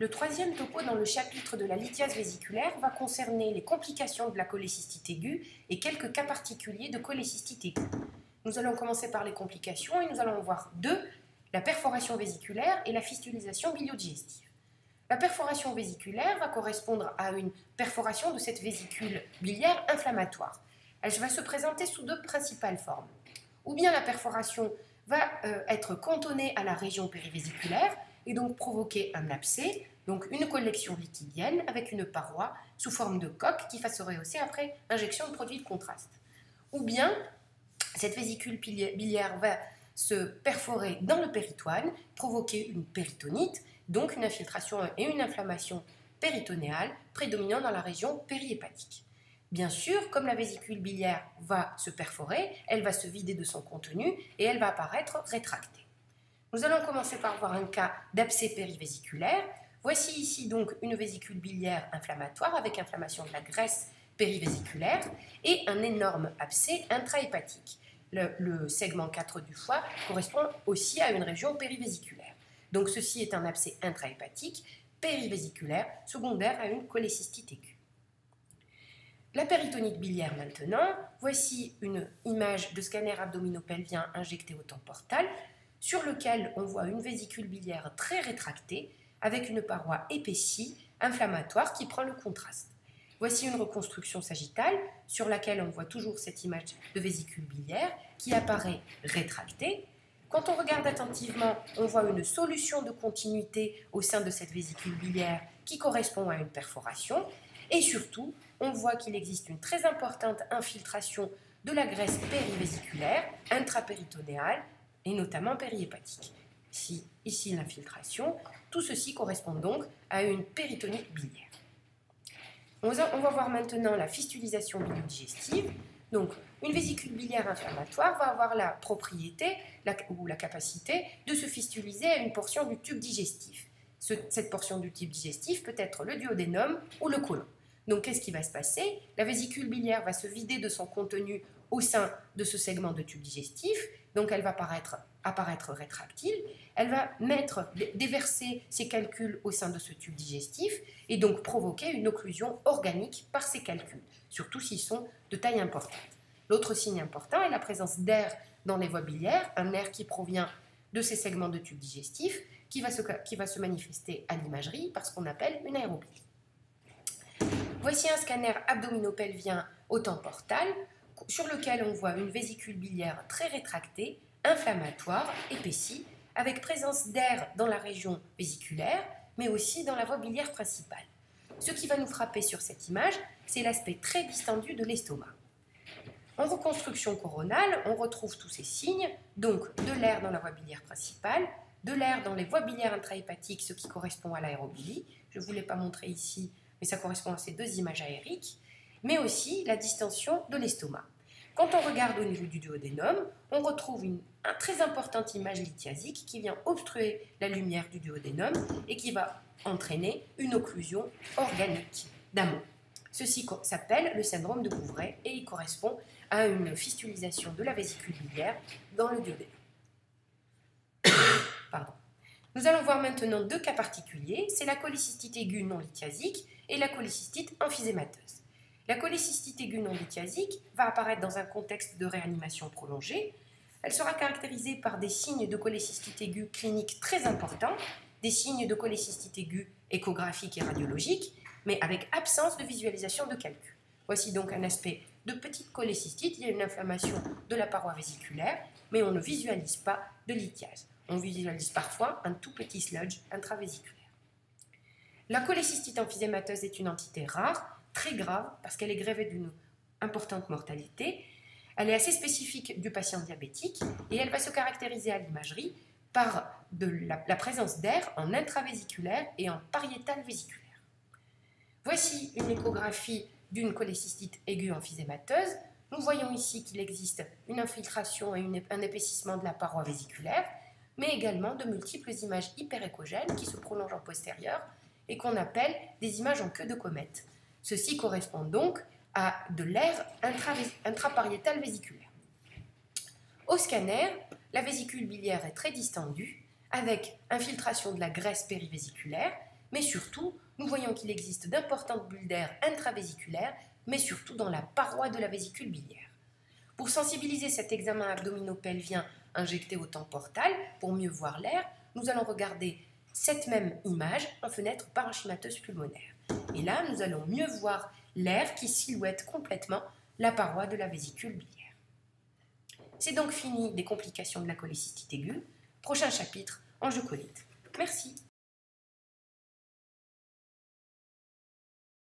Le troisième topo dans le chapitre de la lithiase vésiculaire va concerner les complications de la cholécystite aiguë et quelques cas particuliers de cholécystite aiguë. Nous allons commencer par les complications et nous allons voir deux, la perforation vésiculaire et la fistulisation biliodigestive. La perforation vésiculaire va correspondre à une perforation de cette vésicule biliaire inflammatoire. Elle va se présenter sous deux principales formes. Ou bien la perforation va être cantonnée à la région périvésiculaire et donc provoquer un abcès, donc une collection liquidienne avec une paroi sous forme de coque qui va se rehausser après injection de produits de contraste. Ou bien cette vésicule biliaire va se perforer dans le péritoine, provoquer une péritonite, donc une infiltration et une inflammation péritonéale prédominant dans la région périhépatique. Bien sûr, comme la vésicule biliaire va se perforer, elle va se vider de son contenu et elle va apparaître rétractée. Nous allons commencer par voir un cas d'abcès périvésiculaire. Voici ici donc une vésicule biliaire inflammatoire avec inflammation de la graisse périvésiculaire et un énorme abcès intrahépatique. Le segment 4 du foie correspond aussi à une région périvésiculaire. Donc ceci est un abcès intrahépatique périvésiculaire secondaire à une cholécystite aiguë. La péritonite biliaire maintenant, voici une image de scanner abdominopelvien injecté au temps portal sur lequel on voit une vésicule biliaire très rétractée avec une paroi épaissie, inflammatoire qui prend le contraste. Voici une reconstruction sagittale sur laquelle on voit toujours cette image de vésicule biliaire qui apparaît rétractée. Quand on regarde attentivement, on voit une solution de continuité au sein de cette vésicule biliaire qui correspond à une perforation. Et surtout, on voit qu'il existe une très importante infiltration de la graisse périvésiculaire, intrapéritonéale et notamment périhépatique. Ici l'infiltration, tout ceci correspond donc à une péritonite biliaire. On va voir maintenant la fistulisation biliodigestive. Donc, une vésicule biliaire inflammatoire va avoir la propriété ou la capacité de se fistuliser à une portion du tube digestif. Cette portion du tube digestif peut être le duodénum ou le côlon. Donc, qu'est-ce qui va se passer? La vésicule biliaire va se vider de son contenu au sein de ce segment de tube digestif. Donc, elle va apparaître rétractile. Elle va déverser ses calculs au sein de ce tube digestif et donc provoquer une occlusion organique par ces calculs, surtout s'ils sont de taille importante. L'autre signe important est la présence d'air dans les voies biliaires, un air qui provient de ces segments de tube digestif qui va se manifester à l'imagerie par ce qu'on appelle une aérobilie. Voici un scanner abdominopelvien au temps portal sur lequel on voit une vésicule biliaire très rétractée, inflammatoire, épaissie, avec présence d'air dans la région vésiculaire, mais aussi dans la voie biliaire principale. Ce qui va nous frapper sur cette image, c'est l'aspect très distendu de l'estomac. En reconstruction coronale, on retrouve tous ces signes, donc de l'air dans la voie biliaire principale, de l'air dans les voies biliaires intrahépatiques, ce qui correspond à l'aérobilie. Je ne vous l'ai pas montré ici, mais ça correspond à ces deux images aériques, mais aussi la distension de l'estomac. Quand on regarde au niveau du duodénum, on retrouve une très importante image lithiasique qui vient obstruer la lumière du duodénum et qui va entraîner une occlusion organique d'amont. Ceci s'appelle le syndrome de Bouvray et il correspond à une fistulisation de la vésicule biliaire dans le duodénum. Pardon. Nous allons voir maintenant deux cas particuliers, c'est la cholécystite aiguë non lithiasique et la cholécystite emphysémateuse. La cholécystite aiguë non lithiasique va apparaître dans un contexte de réanimation prolongée. Elle sera caractérisée par des signes de cholécystite aiguë cliniques très importants, des signes de cholécystite aiguë échographiques et radiologiques, mais avec absence de visualisation de calcul. Voici donc un aspect de petite cholécystite, il y a une inflammation de la paroi vésiculaire, mais on ne visualise pas de lithiase. On visualise parfois un tout petit sludge intravésiculaire. La cholécystite emphysémateuse est une entité rare, très grave, parce qu'elle est grevée d'une importante mortalité. Elle est assez spécifique du patient diabétique et elle va se caractériser à l'imagerie par la présence d'air en intravésiculaire et en pariétal vésiculaire. Voici une échographie d'une cholécystite aiguë emphysémateuse. Nous voyons ici qu'il existe une infiltration et un épaississement de la paroi vésiculaire, mais également de multiples images hyperéchogènes qui se prolongent en postérieur et qu'on appelle des images en queue de comète. Ceci correspond donc à de l'air intrapariétal vésiculaire. Au scanner, la vésicule biliaire est très distendue, avec infiltration de la graisse périvésiculaire, mais surtout, nous voyons qu'il existe d'importantes bulles d'air intravésiculaires, mais surtout dans la paroi de la vésicule biliaire. Pour sensibiliser cet examen abdominopelvien injecté au temps portal, pour mieux voir l'air, nous allons regarder cette même image en fenêtre parenchymateuse pulmonaire. Et là, nous allons mieux voir l'air qui silhouette complètement la paroi de la vésicule biliaire. C'est donc fini des complications de la cholécystite aiguë. Prochain chapitre, angiocolite. Merci.